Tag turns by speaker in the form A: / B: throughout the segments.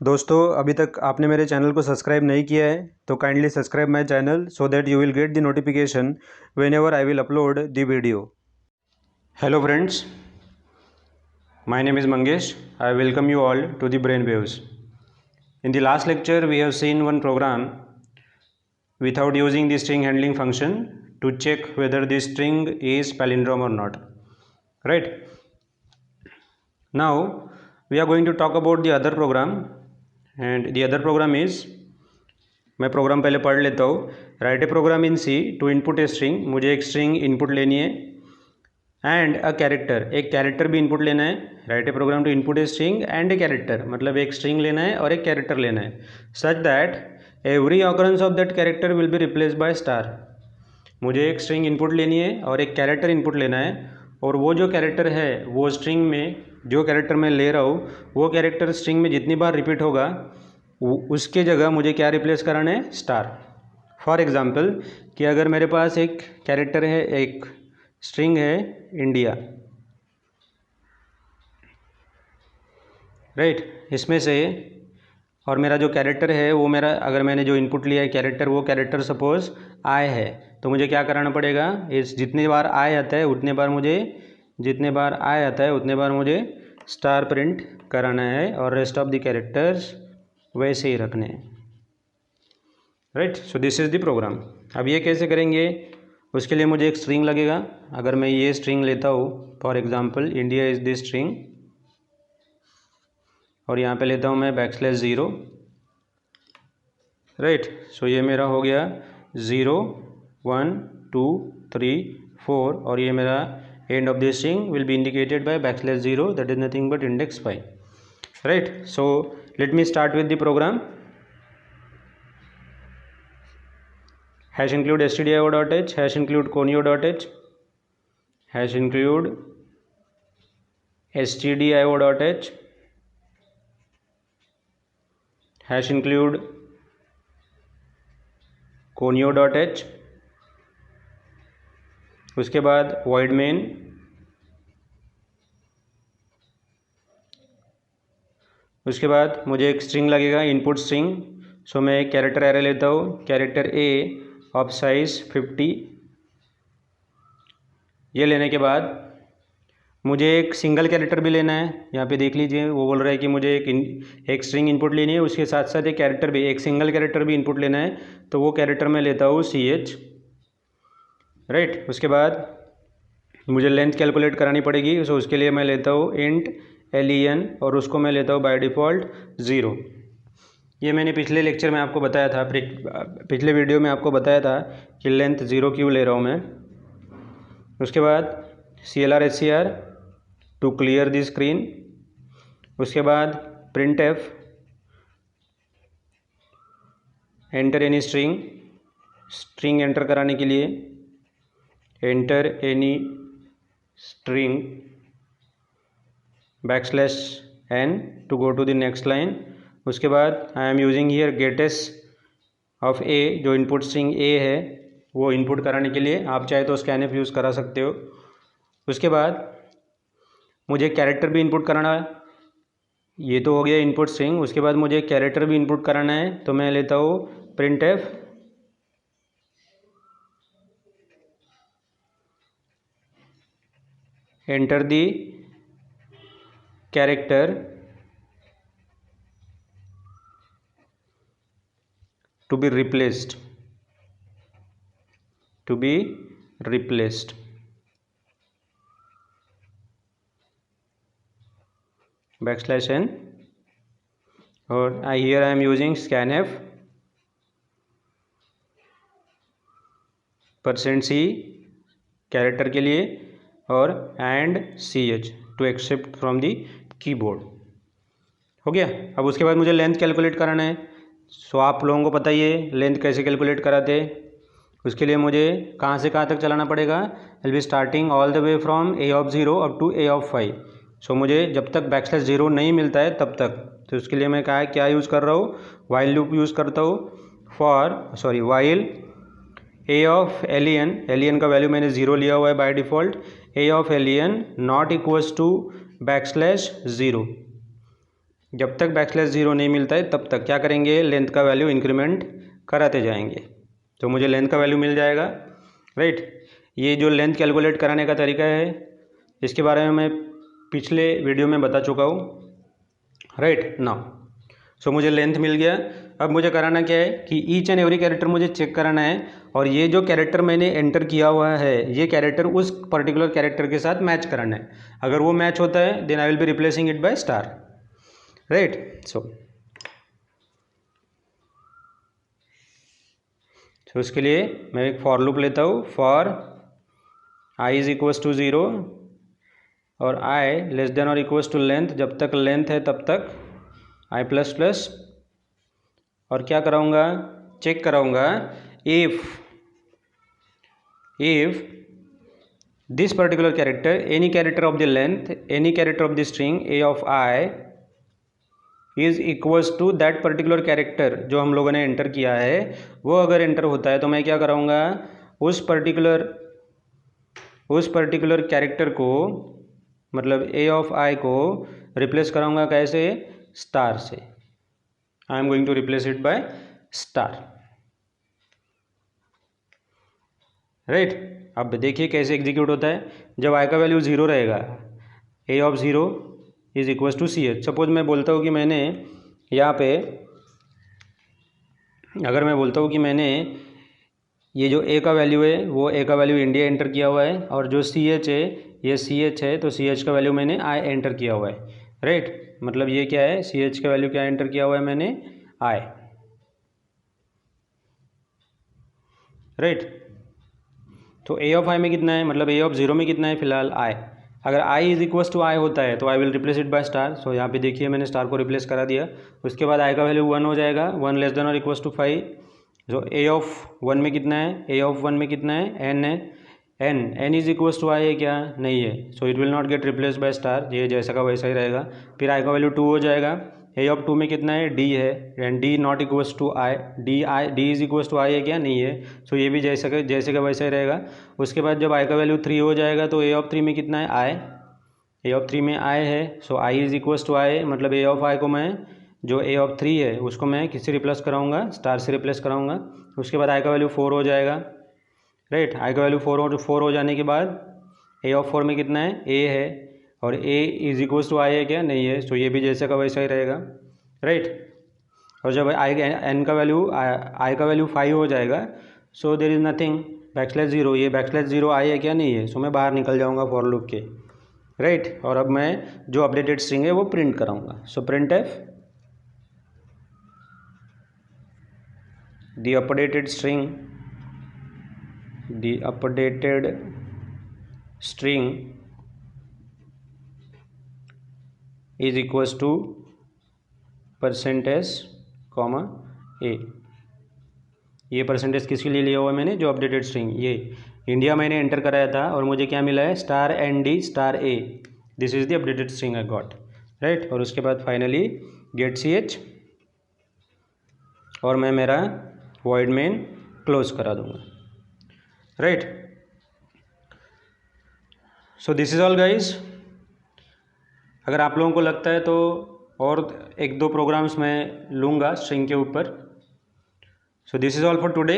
A: दोस्तों, अभी तक आपने मेरे चैनल को सब्सक्राइब नहीं किया है तो kindly subscribe my channel so that you will get the notification whenever I will upload the video. Hello friends, my name is Mangesh. I welcome you all to the brain waves. In the last lecture we have seen one program without using the string handling function to check whether the string is palindrome or not, right? Now we are going to talk about the other program, and the other program is, मैं program पहले पढ़ लेता हूँ। Write a program in C to input a string, मुझे एक string input लेनी है, and a character, एक कैरेक्टर भी इनपुट लेना है। Write a program to input a string and a character, मतलब एक स्ट्रिंग लेना है और एक कैरेक्टर लेना है, such that every occurrence of that character will be replaced by star. मुझे एक स्ट्रिंग इनपुट लेनी है और एक कैरेक्टर इनपुट लेना है, और वो जो कैरेक्टर है वो स्ट्रिंग में, जो कैरेक्टर मैं ले रहा हूँ वो कैरेक्टर स्ट्रिंग में जितनी बार रिपीट होगा उसके जगह मुझे क्या रिप्लेस कराना है? स्टार। फॉर एग्ज़ाम्पल कि अगर मेरे पास एक कैरेक्टर है, एक स्ट्रिंग है इंडिया, राइट, इसमें से, और मेरा जो कैरेक्टर है वो मेरा, अगर मैंने जो इनपुट लिया है कैरेक्टर, वो कैरेक्टर सपोज आई है, तो मुझे क्या कराना पड़ेगा? इस जितनी बार आई आता है उतने बार मुझे, जितने बार आई आता है उतने बार मुझे स्टार प्रिंट कराना है, और रेस्ट ऑफ द कैरेक्टर्स वैसे ही रखने हैं, right. So this is the program. अब ये कैसे करेंगे? उसके लिए मुझे एक स्ट्रिंग लगेगा। अगर मैं ये स्ट्रिंग लेता हूँ, for example India is this string, और यहाँ पे लेता हूँ मैं \0, राइट। सो ये मेरा हो गया 0 1 2 3 4, और ये मेरा end of this string will be indicated by \0, that is nothing but index 5, right. So let me start with the program. Hash include stdio.h, hash include conio.h, hash include stdio.h, hash include conio.h, उसके बाद void main, उसके बाद मुझे एक string लगेगा, input string. सो मैं एक character array लेता हूँ, कैरेक्टर ए ऑफ साइज 50। ये लेने के बाद मुझे एक सिंगल कैरेक्टर भी लेना है। यहाँ पे देख लीजिए, वो बोल रहा है कि मुझे एक स्ट्रिंग इनपुट लेनी है, उसके साथ साथ एक कैरेक्टर भी, एक सिंगल कैरेक्टर भी इनपुट लेना है, तो वो कैरेक्टर मैं लेता हूँ CH, राइट। उसके बाद मुझे लेंथ कैलकुलेट करानी पड़ेगी, सो उसके लिए मैं लेता हूँ इंट len, और उसको मैं लेता हूँ बाय डिफ़ॉल्ट 0। ये मैंने पिछले लेक्चर में आपको बताया था, पिछले वीडियो में आपको बताया था कि लेंथ 0 क्यों ले रहा हूँ मैं। उसके बाद CLR to clear the screen. उसके बाद printf enter any string, string enter कराने के लिए enter any string \n to go to the next line. उसके बाद I am using here gets of a, जो इनपुट स्ट्रिंग a है वो इनपुट कराने के लिए, आप चाहे तो scanf यूज़ करा सकते हो। उसके बाद मुझे कैरेक्टर भी इनपुट कराना है, ये तो हो गया इनपुट स्ट्रिंग। उसके बाद मुझे कैरेक्टर भी इनपुट कराना है, तो मैं लेता हूँ printf enter the character to be replaced, to be replaced, \n, और here I am using scanf %c character के लिए, और and ch to accept from the keyboard. हो गया। अब उसके बाद मुझे लेंथ कैलकुलेट कराना है। सो आप लोगों को पता ही है लेंथ कैसे कैलकुलेट कराते। उसके लिए मुझे कहाँ से कहाँ तक चलाना पड़ेगा? Will be starting all the way from a0 up to a5। सो मुझे जब तक \0 नहीं मिलता है तब तक, तो उसके लिए मैं क्या यूज़ कर रहा हूँ? वाइल लूप यूज़ करता हूँ। वाइल a ऑफ len का वैल्यू मैंने 0 लिया हुआ है by default, a of len not equals to \0, जब तक बैकस्लैश 0 नहीं मिलता है तब तक क्या करेंगे, लेंथ का वैल्यू इंक्रीमेंट कराते जाएंगे। तो मुझे लेंथ का वैल्यू मिल जाएगा, राइट। ये जो लेंथ कैलकुलेट कराने का तरीका है इसके बारे में मैं पिछले वीडियो में बता चुका हूँ, राइट ना। सो मुझे लेंथ मिल गया। अब मुझे कराना क्या है कि ईच एंड एवरी कैरेक्टर मुझे चेक कराना है, और ये जो कैरेक्टर मैंने एंटर किया हुआ है ये कैरेक्टर उस पर्टिकुलर कैरेक्टर के साथ मैच कराना है। अगर वो मैच होता है then I will be replacing it by star, right. So उसके लिए मैं एक फॉर लूप लेता हूँ, for I is equals to 0 और आई लेस देन और इक्वल्स टू लेंथ, जब तक लेंथ है तब तक आई प्लस प्लस, और क्या कराऊंगा, चेक कराऊंगा if this particular character any character of the length any character of the string a of i is equals to that particular character जो हम लोगों ने एंटर किया है, वो अगर एंटर होता है तो मैं क्या कराऊंगा, उस पर्टिकुलर कैरेक्टर को मतलब ए ऑफ आई को रिप्लेस कराऊंगा कैसे, स्टार से। I am going to replace it by star, right. अब देखिए कैसे एग्जीक्यूट होता है। जब आई का वैल्यू 0 रहेगा, a of 0 is equals to c h. Suppose मैं बोलता हूँ कि मैंने यहाँ पे, अगर मैं बोलता हूँ कि मैंने ये जो ए का वैल्यू है वो ए का वैल्यू इंडिया एंटर किया हुआ है, और जो सी एच है ये सी एच है, तो सी एच का वैल्यू मैंने आई एंटर किया हुआ है, राइट। मतलब ये क्या है, सी एच का वैल्यू क्या एंटर किया हुआ है मैंने, आई, राइट। तो ए ऑफ आई में कितना है, मतलब ए ऑफ 0 में कितना है फिलहाल, आई। अगर I is equals to I होता है तो I will replace it by star. So यहाँ पे देखिए मैंने स्टार को रिप्लेस करा दिया। उसके बाद आई का वैल्यू 1 हो जाएगा, 1 लेस देन और इक्वल्स टू 5। जो ए ऑफ 1 में कितना है, ए ऑफ 1 में कितना है, एन है, N is equals to I है क्या, नहीं है। So it will not get replace by star, ये जैसा का वैसा ही रहेगा। फिर आई का वैल्यू 2 हो जाएगा, ए ऑफ 2 में कितना है, डी है, and d not equals to I, d is equals to I है क्या, नहीं है। सो ये भी जैसे का वैसा ही रहेगा। उसके बाद जब आई का वैल्यू 3 हो जाएगा तो ए ऑफ 3 में कितना है, आई, ए ऑफ 3 में आई है। सो आई इज इक्वल्स टू आई, मतलब ए ऑफ आई को मैं, जो ए ऑफ 3 है उसको मैं किससे रिप्लेस कराऊंगा, स्टार से रिप्लेस कराऊंगा। उसके बाद आई का वैल्यू 4 हो जाएगा, राइट। आई का वैल्यू 4 हो जाने के बाद ए ऑफ 4 में कितना है, ए है, और ए इज इक्वल्स टू आई है क्या, नहीं है। सो ये भी जैसे का वैसा ही रहेगा, राइट। और जब आई एन का वैल्यू आई का वैल्यू 5 हो जाएगा, सो देर इज़ नथिंग, बैकस्लैश 0, ये बैकस्लैश 0 आई है क्या, नहीं है। सो मैं बाहर निकल जाऊँगा फॉर लूप के, राइट। और अब मैं जो अपडेटेड स्ट्रिंग है वो प्रिंट कराऊंगा। So print f the updated string is equals to %s, a। ये परसेंटेज किसके लिए लिया हुआ है मैंने, जो अपडेटेड स्ट्रिंग, ये इंडिया मैंने एंटर कराया था और मुझे क्या मिला है, star n d star a. This is the updated string I got, right. और उसके बाद फाइनली गेट सी एच, और मैं मेरा वॉइड मेन क्लोज करा दूंगा, right. So this is all guys. अगर आप लोगों को लगता है तो और 1-2 प्रोग्राम्स मैं लूँगा स्ट्रिंग के ऊपर। सो this is all for today.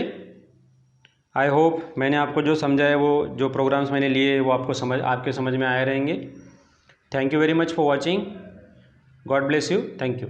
A: I hope मैंने आपको जो समझाया वो जो प्रोग्राम्स मैंने लिए वो आपके समझ में आए रहेंगे। Thank you very much for watching. God bless you. Thank you.